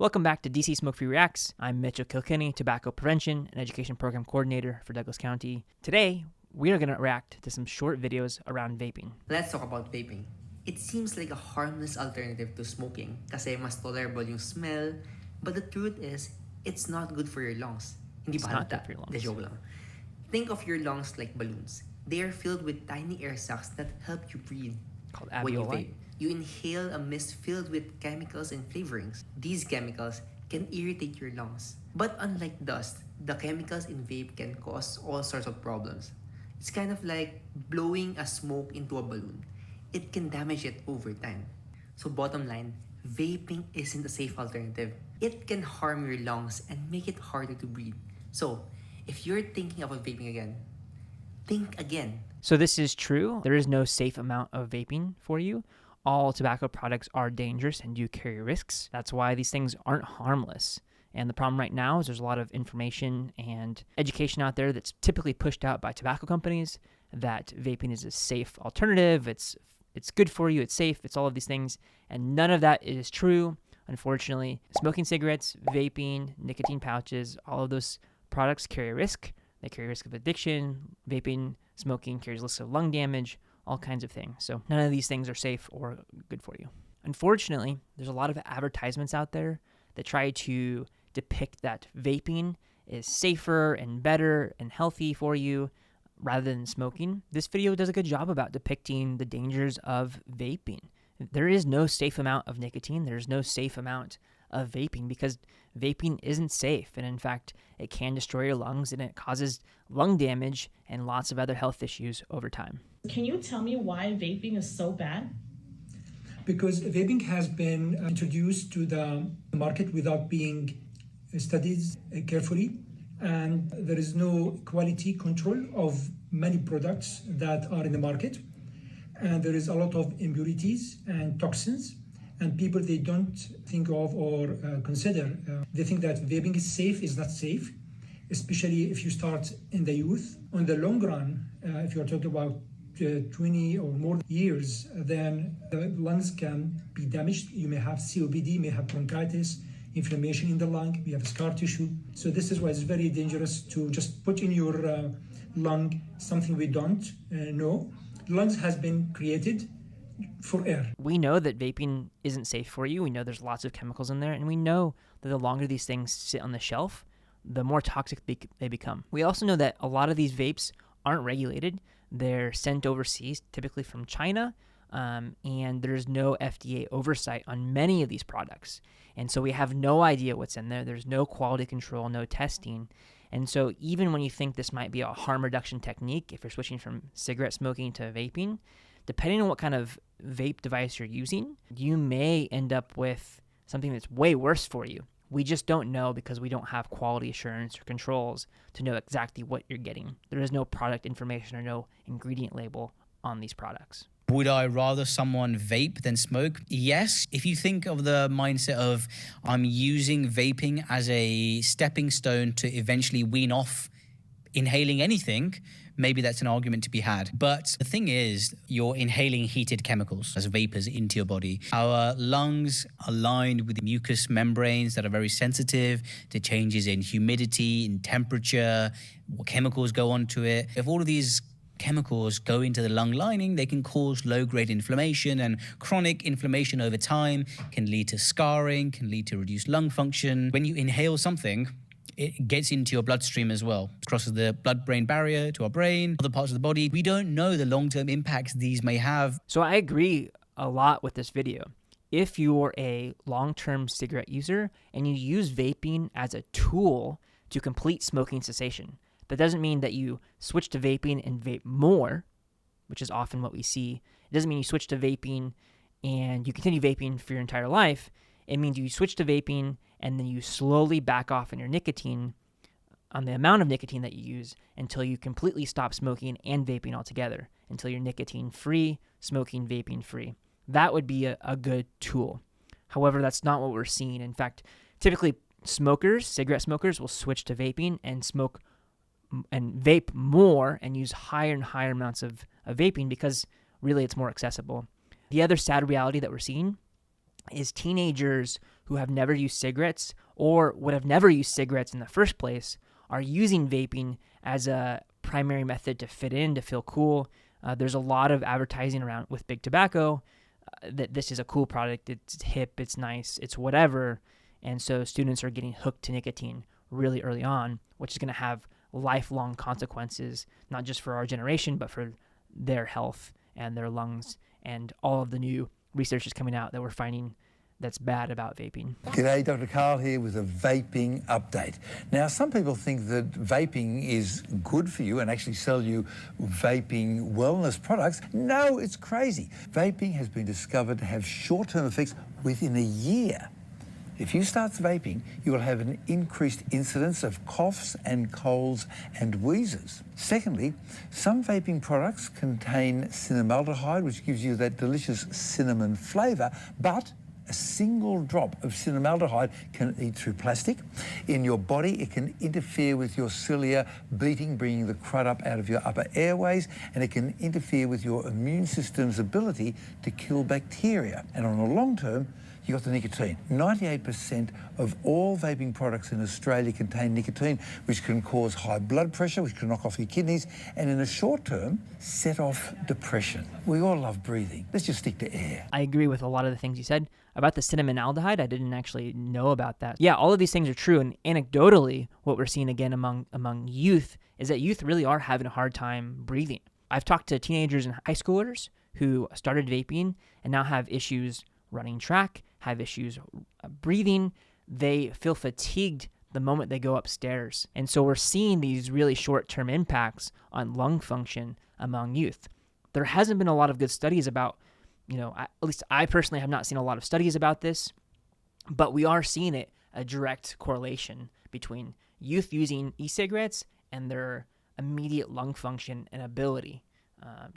Welcome back to DC Smoke Free Reacts. I'm Mitchell Kilkenny, Tobacco Prevention and Education Program Coordinator for Douglas County. Today, we are going to react to some short videos around vaping. Let's talk about vaping. It seems like a harmless alternative to smoking kasi mas tolerable yung smell, but the truth is, it's not good for your lungs. Hindi It's ba not halata? good for your lungs. De joke lang. Think of your lungs like balloons. They are filled with tiny air sacs that help you breathe. Called When you alveoli. vape, you inhale a mist filled with chemicals and flavorings. These chemicals can irritate your lungs. But unlike dust, the chemicals in vape can cause all sorts of problems. It's kind of like blowing a smoke into a balloon. It can damage it over time. So bottom line, vaping isn't a safe alternative. It can harm your lungs and make it harder to breathe. So, if you're thinking about vaping again, think again. So this is true. There is no safe amount of vaping for you. All tobacco products are dangerous and do carry risks. That's why these things aren't harmless. And the problem right now is there's a lot of information and education out there that's typically pushed out by tobacco companies that vaping is a safe alternative, it's good for you, it's safe, it's all of these things, and none of that is true, unfortunately. Smoking cigarettes, vaping, nicotine pouches, all of those products carry a risk. They carry a risk of addiction. Vaping, smoking carries risks of lung damage, all kinds of things. So none of these things are safe or good for you. Unfortunately, there's a lot of advertisements out there that try to depict that vaping is safer and better and healthy for you rather than smoking. This video does a good job about depicting the dangers of vaping. There is no safe amount of nicotine. There's no safe amount of vaping because vaping isn't safe. And in fact, it can destroy your lungs and it causes lung damage and lots of other health issues over time. Can you tell me why vaping is so bad? Because vaping has been introduced to the market without being studied carefully, and there is no quality control of many products that are in the market, and there is a lot of impurities and toxins, and people, they don't think of or consider. They think that vaping is safe. Is not safe, especially if you start in the youth. On the long run, if you're talking about 20 or more years, then the lungs can be damaged. You may have COPD, you may have bronchitis, inflammation in the lung, you have scar tissue. So this is why it's very dangerous to just put in your lung something we don't know. Lungs has been created for air. We know that vaping isn't safe for you. We know there's lots of chemicals in there, and we know that the longer these things sit on the shelf, the more toxic they become. We also know that a lot of these vapes aren't regulated. They're sent overseas, typically from China, and there's no FDA oversight on many of these products. And so we have no idea what's in there. There's no quality control, no testing. And so even when you think this might be a harm reduction technique, if you're switching from cigarette smoking to vaping, depending on what kind of vape device you're using, you may end up with something that's way worse for you. We just don't know because we don't have quality assurance or controls to know exactly what you're getting. There is no product information or no ingredient label on these products. Would I rather someone vape than smoke? Yes. If you think of the mindset of I'm using vaping as a stepping stone to eventually wean off inhaling anything, maybe that's an argument to be had. But the thing is, you're inhaling heated chemicals as vapors into your body. Our lungs are lined with mucous membranes that are very sensitive to changes in humidity, in temperature, what chemicals go onto it. If all of these chemicals go into the lung lining, they can cause low-grade inflammation, and chronic inflammation over time can lead to scarring, can lead to reduced lung function. When you inhale something, it gets into your bloodstream as well. It crosses the blood-brain barrier to our brain, other parts of the body. We don't know the long-term impacts these may have. So I agree a lot with this video. If you're a long-term cigarette user and you use vaping as a tool to complete smoking cessation, that doesn't mean that you switch to vaping and vape more, which is often what we see. It doesn't mean you switch to vaping and you continue vaping for your entire life. It means you switch to vaping and then you slowly back off on your nicotine, on the amount of nicotine that you use, until you completely stop smoking and vaping altogether, until you're nicotine-free, smoking, vaping-free. That would be a good tool. However, that's not what we're seeing. In fact, typically cigarette smokers will switch to vaping and smoke and vape more and use higher and higher amounts of vaping because really it's more accessible. The other sad reality that we're seeing is teenagers who have never used cigarettes or would have never used cigarettes in the first place are using vaping as a primary method to fit in, to feel cool. There's a lot of advertising around with big tobacco that this is a cool product, it's hip, it's nice, it's whatever. And so students are getting hooked to nicotine really early on, which is going to have lifelong consequences, not just for our generation, but for their health and their lungs and all of the new research is coming out that we're finding that's bad about vaping. G'day, Dr. Carl here with a vaping update. Now, some people think that vaping is good for you and actually sell you vaping wellness products. No, it's crazy. Vaping has been discovered to have short-term effects within a year. If you start vaping, you will have an increased incidence of coughs and colds and wheezes. Secondly, some vaping products contain cinnamaldehyde, which gives you that delicious cinnamon flavour, but a single drop of cinnamaldehyde can eat through plastic. In your body, it can interfere with your cilia beating, bringing the crud up out of your upper airways, and it can interfere with your immune system's ability to kill bacteria. And on the long term, you got the nicotine. 98% of all vaping products in Australia contain nicotine, which can cause high blood pressure, which can knock off your kidneys, and in the short term, set off depression. We all love breathing. Let's just stick to air. I agree with a lot of the things you said. About the cinnamon aldehyde, I didn't actually know about that. Yeah, all of these things are true, and anecdotally, what we're seeing again among youth is that youth really are having a hard time breathing. I've talked to teenagers and high schoolers who started vaping and now have issues running track, have issues breathing. They feel fatigued the moment they go upstairs. And so we're seeing these really short-term impacts on lung function among youth. There hasn't been a lot of good studies about, at least I personally have not seen a lot of studies about this, but we are seeing a direct correlation between youth using e-cigarettes and their immediate lung function and ability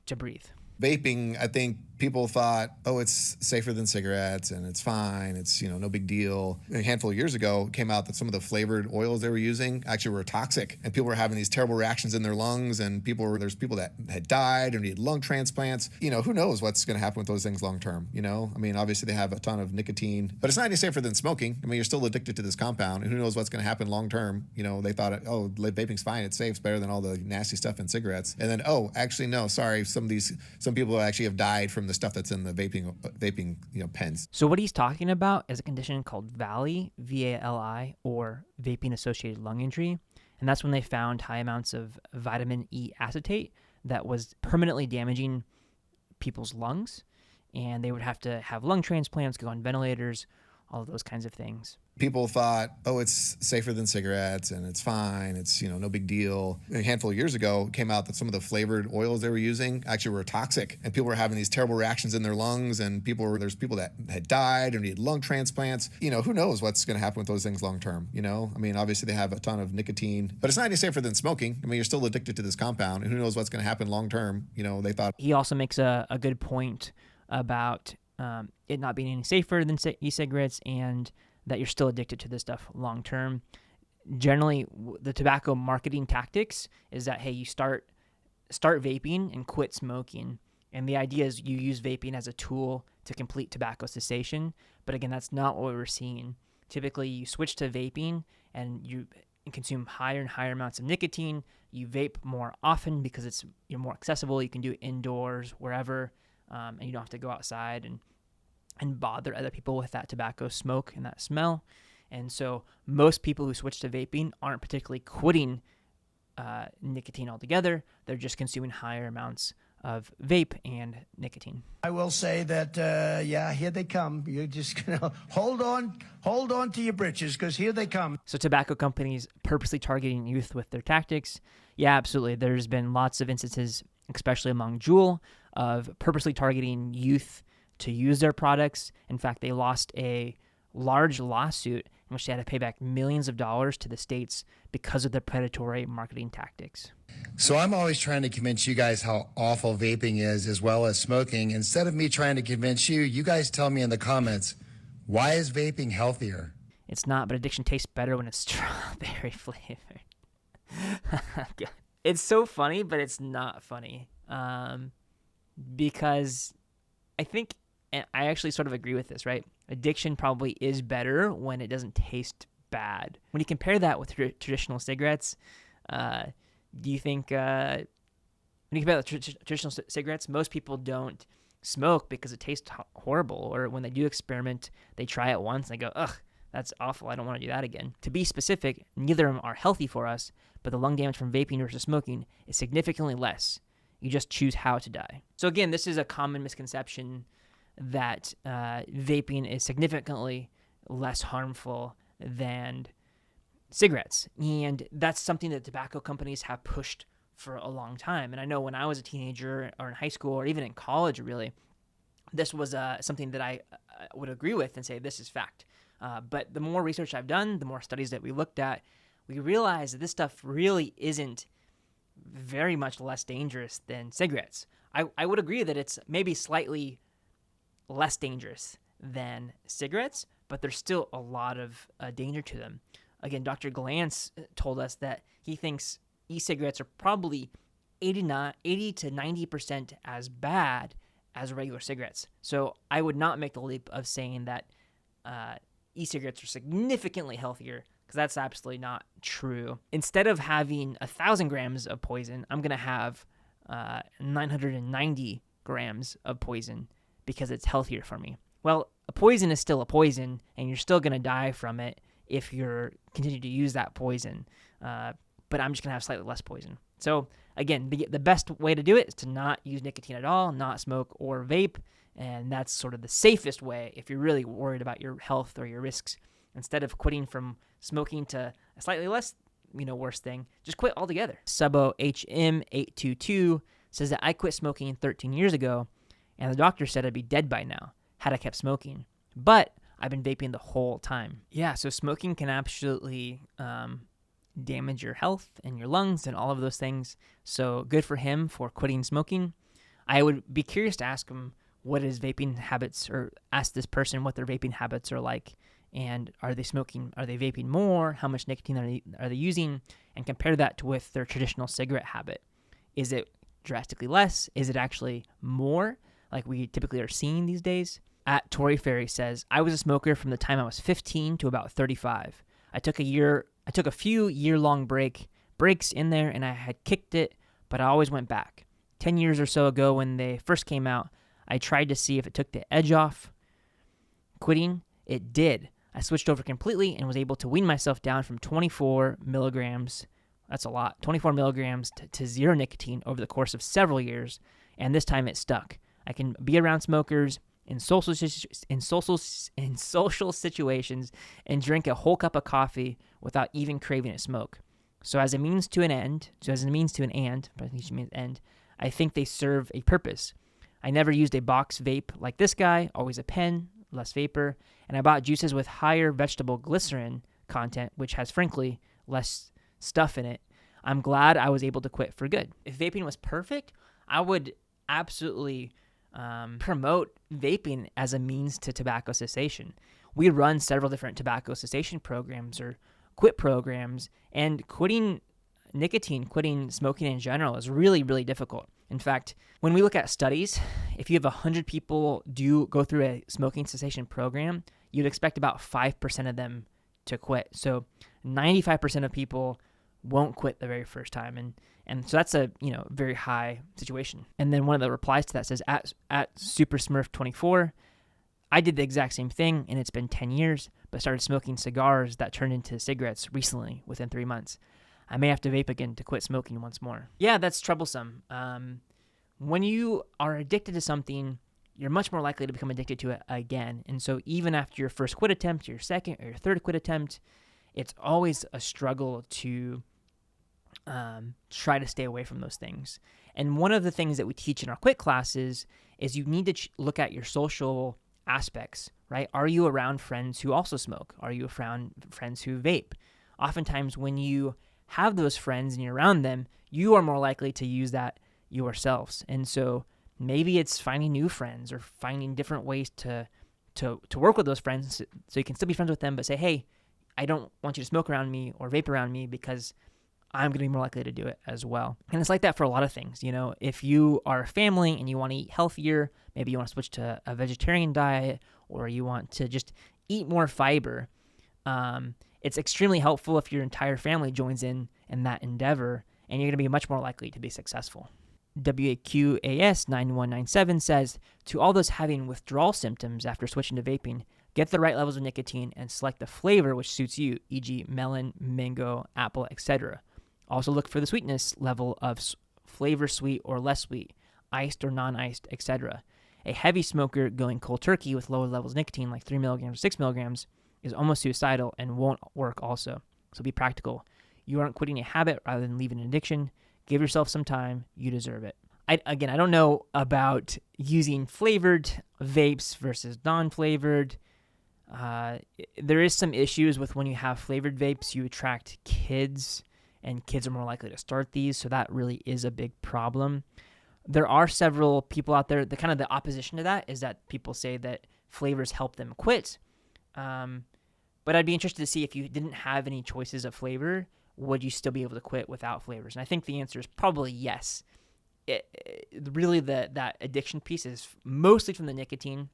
to breathe. Vaping, I think people thought, oh, it's safer than cigarettes and it's fine. It's, no big deal. A handful of years ago, it came out that some of the flavored oils they were using actually were toxic. And people were having these terrible reactions in their lungs. And there's people that had died or needed lung transplants. Who knows what's going to happen with those things long term, Obviously they have a ton of nicotine. But it's not any safer than smoking. You're still addicted to this compound. And who knows what's going to happen long term. They thought, oh, vaping's fine. It's safe. It's better than all the nasty stuff in cigarettes. And then, oh, actually, no, sorry. Some people actually have died from the stuff that's in the vaping pens. So what he's talking about is a condition called VALI, V-A-L-I, or vaping-associated lung injury. And that's when they found high amounts of vitamin E acetate that was permanently damaging people's lungs. And they would have to have lung transplants, go on ventilators, all of those kinds of things. People thought, oh, it's safer than cigarettes and it's fine. It's, no big deal. A handful of years ago, it came out that some of the flavored oils they were using actually were toxic. And people were having these terrible reactions in their lungs. And there's people that had died or needed lung transplants. Who knows what's going to happen with those things long term, Obviously they have a ton of nicotine. But it's not any safer than smoking. You're still addicted to this compound. And who knows what's going to happen long term. They thought. He also makes a good point about it not being any safer than e-cigarettes and that you're still addicted to this stuff long term. Generally, the tobacco marketing tactics is that, hey, you start vaping and quit smoking. And the idea is you use vaping as a tool to complete tobacco cessation. But again, that's not what we're seeing. Typically, you switch to vaping and you consume higher and higher amounts of nicotine. You vape more often because you're more accessible. You can do it indoors, wherever, and you don't have to go outside and bother other people with that tobacco smoke and that smell. And so most people who switch to vaping aren't particularly quitting nicotine altogether. They're just consuming higher amounts of vape and nicotine. I will say that, here they come. You're just going to hold on to your britches because here they come. So tobacco companies purposely targeting youth with their tactics. Yeah, absolutely. There's been lots of instances, especially among Juul, of purposely targeting youth to use their products. In fact, they lost a large lawsuit in which they had to pay back millions of dollars to the states because of the predatory marketing tactics. So I'm always trying to convince you guys how awful vaping is as well as smoking. Instead of me trying to convince you, you guys tell me in the comments, why is vaping healthier? It's not, but addiction tastes better when it's strawberry flavored. It's so funny, but it's not funny. Because I think, and I actually sort of agree with this, right? Addiction probably is better when it doesn't taste bad. When you compare that with traditional cigarettes, do you think when you compare the traditional cigarettes, most people don't smoke because it tastes horrible, or when they do experiment, they try it once and they go, ugh, that's awful, I don't want to do that again. To be specific, neither of them are healthy for us, but the lung damage from vaping versus smoking is significantly less. You just choose how to die. So again, this is a common misconception that vaping is significantly less harmful than cigarettes. And that's something that tobacco companies have pushed for a long time. And I know when I was a teenager or in high school or even in college, really, this was something that I would agree with and say this is fact. But the more research I've done, the more studies that we looked at, we realized that this stuff really isn't very much less dangerous than cigarettes. I would agree that it's maybe slightly less dangerous than cigarettes, but there's still a lot of danger to them. Again, Dr. Glantz told us that he thinks e-cigarettes are probably 80 to 90% as bad as regular cigarettes. So I would not make the leap of saying that e-cigarettes are significantly healthier, because that's absolutely not true. Instead of having 1,000 grams of poison, I'm going to have 990 grams of poison because it's healthier for me. Well, a poison is still a poison, and you're still going to die from it if you're continue to use that poison. But I'm just going to have slightly less poison. So again, the best way to do it is to not use nicotine at all, not smoke or vape, and that's sort of the safest way if you're really worried about your health or your risks. Instead of quitting from smoking to a slightly less, worse thing, just quit altogether. Subo HM822 says that I quit smoking 13 years ago, and the doctor said I'd be dead by now had I kept smoking. But I've been vaping the whole time. Yeah, so smoking can absolutely damage your health and your lungs and all of those things. So good for him for quitting smoking. I would be curious to ask him what his vaping habits, or ask this person what their vaping habits are like. And are they smoking? Are they vaping more? How much nicotine are they using? And compare that with their traditional cigarette habit. Is it drastically less? Is it actually more, like we typically are seeing these days? At Tory Ferry says, I was a smoker from the time I was 15 to about 35. I took a few year-long breaks in there, and I had kicked it, but I always went back. 10 years or so ago when they first came out, I tried to see if it took the edge off quitting. It did. I switched over completely and was able to wean myself down from 24 milligrams, that's a lot, 24 milligrams to zero nicotine over the course of several years, and this time it stuck. I can be around smokers in social situations and drink a whole cup of coffee without even craving a smoke. So as a means to an end, I think they serve a purpose. I never used a box vape like this guy, always a pen, less vapor, and I bought juices with higher vegetable glycerin content, which has frankly less stuff in it. I'm glad I was able to quit for good. If vaping was perfect, I would absolutely promote vaping as a means to tobacco cessation. We run several different tobacco cessation programs or quit programs, and quitting nicotine, quitting smoking in general is really, really difficult. In fact, when we look at studies, if you have 100 people go through a smoking cessation program, you'd expect about 5% of them to quit. So 95% of people won't quit the very first time. And so that's a very high situation. And then one of the replies to that says, at SuperSmurf24, I did the exact same thing, and it's been 10 years, but started smoking cigars that turned into cigarettes recently within 3 months. I may have to vape again to quit smoking once more. Yeah, that's troublesome. When you are addicted to something, you're much more likely to become addicted to it again. And so even after your first quit attempt, your second or your third quit attempt, it's always a struggle to try to stay away from those things. And one of the things that we teach in our quit classes is you need to look at your social aspects, right? Are you around friends who also smoke? Are you around friends who vape? Oftentimes when you have those friends and you're around them, you are more likely to use that yourselves. And so maybe it's finding new friends or finding different ways to work with those friends so you can still be friends with them, but say, hey, I don't want you to smoke around me or vape around me because I'm going to be more likely to do it as well. And it's like that for a lot of things. If you are a family and you want to eat healthier, maybe you want to switch to a vegetarian diet or you want to just eat more fiber, it's extremely helpful if your entire family joins in that endeavor, and you're going to be much more likely to be successful. WAQAS 9197 says, to all those having withdrawal symptoms after switching to vaping, get the right levels of nicotine and select the flavor which suits you, e.g. melon, mango, apple, etc. Also look for the sweetness level of flavor sweet or less sweet, iced or non-iced, etc. A heavy smoker going cold turkey with lower levels of nicotine like 3 milligrams or 6 milligrams is almost suicidal and won't work also. So be practical. You aren't quitting a habit rather than leaving an addiction. Give yourself some time. You deserve it. I don't know about using flavored vapes versus non-flavored. There is some issues with when you have flavored vapes, you attract kids, and kids are more likely to start these, so that really is a big problem. There are several people out there, the opposition to that is that people say that flavors help them quit. But I'd be interested to see if you didn't have any choices of flavor, would you still be able to quit without flavors? And I think the answer is probably yes. Really, that addiction piece is mostly from the nicotine.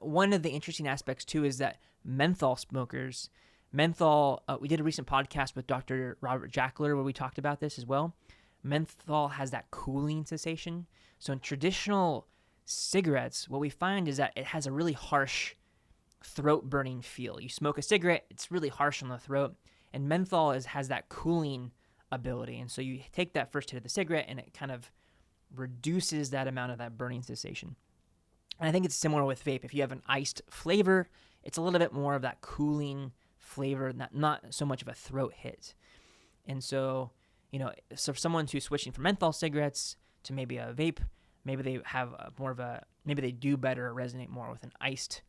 One of the interesting aspects, too, is that menthol smokers, we did a recent podcast with Dr. Robert Jackler where we talked about this as well. Menthol has that cooling sensation. So in traditional cigarettes, what we find is that it has a really harsh throat burning feel. You smoke a cigarette, it's really harsh on the throat, and menthol has that cooling ability. And so you take that first hit of the cigarette and it kind of reduces that amount of that burning sensation. And I think it's similar with vape. If you have an iced flavor, it's a little bit more of that cooling flavor, not so much of a throat hit. And so, so for someone who's switching from menthol cigarettes to maybe a vape, maybe they have maybe they do better or resonate more with an iced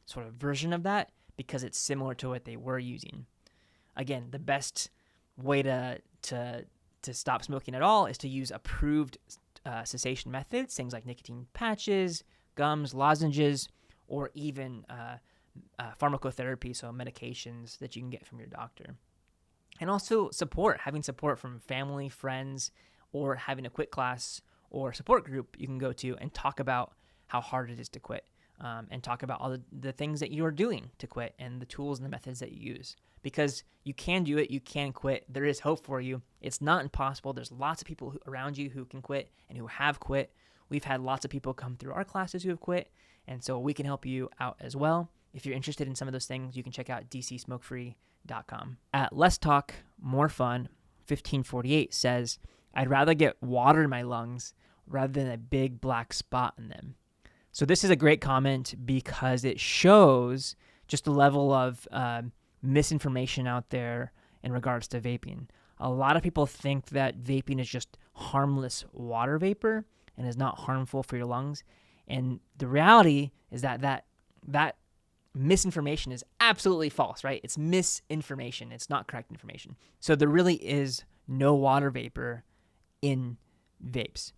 sort of version of that because it's similar to what they were using. Again, the best way to stop smoking at all is to use approved cessation methods, things like nicotine patches, gums, lozenges, or even pharmacotherapy, so medications that you can get from your doctor. And also having support from family, friends, or having a quit class or support group you can go to and talk about how hard it is to quit, and talk about all the things that you're doing to quit and the tools and the methods that you use. Because you can do it, you can quit. There is hope for you. It's not impossible. There's lots of people around you who can quit and who have quit. We've had lots of people come through our classes who have quit, and so we can help you out as well. If you're interested in some of those things, you can check out DCSmokeFree.com. At Less Talk, More Fun, 1548 says, I'd rather get water in my lungs rather than a big black spot in them. So this is a great comment because it shows just the level of misinformation out there in regards to vaping. A lot of people think that vaping is just harmless water vapor and is not harmful for your lungs. And the reality is that misinformation is absolutely false, right? It's misinformation. It's not correct information. So there really is no water vapor in vapes.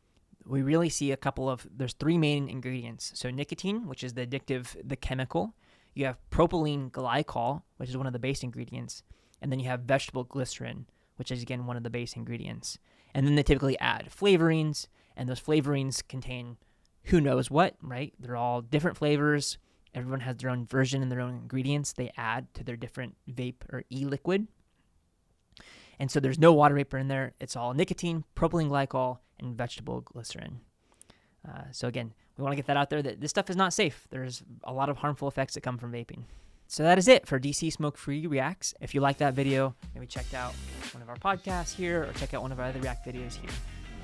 We really see there's three main ingredients. So nicotine, which is the chemical. You have propylene glycol, which is one of the base ingredients. And then you have vegetable glycerin, which is, again, one of the base ingredients. And then they typically add flavorings, and those flavorings contain who knows what, right? They're all different flavors. Everyone has their own version and their own ingredients they add to their different vape or e-liquid. And so there's no water vapor in there. It's all nicotine, propylene glycol, and vegetable glycerin. So again, we want to get that out there that this stuff is not safe. There's a lot of harmful effects that come from vaping. So that is it for DC Smoke Free Reacts. If you like that video, maybe check out one of our podcasts here or check out one of our other React videos here.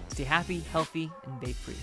Stay happy, healthy, and vape free.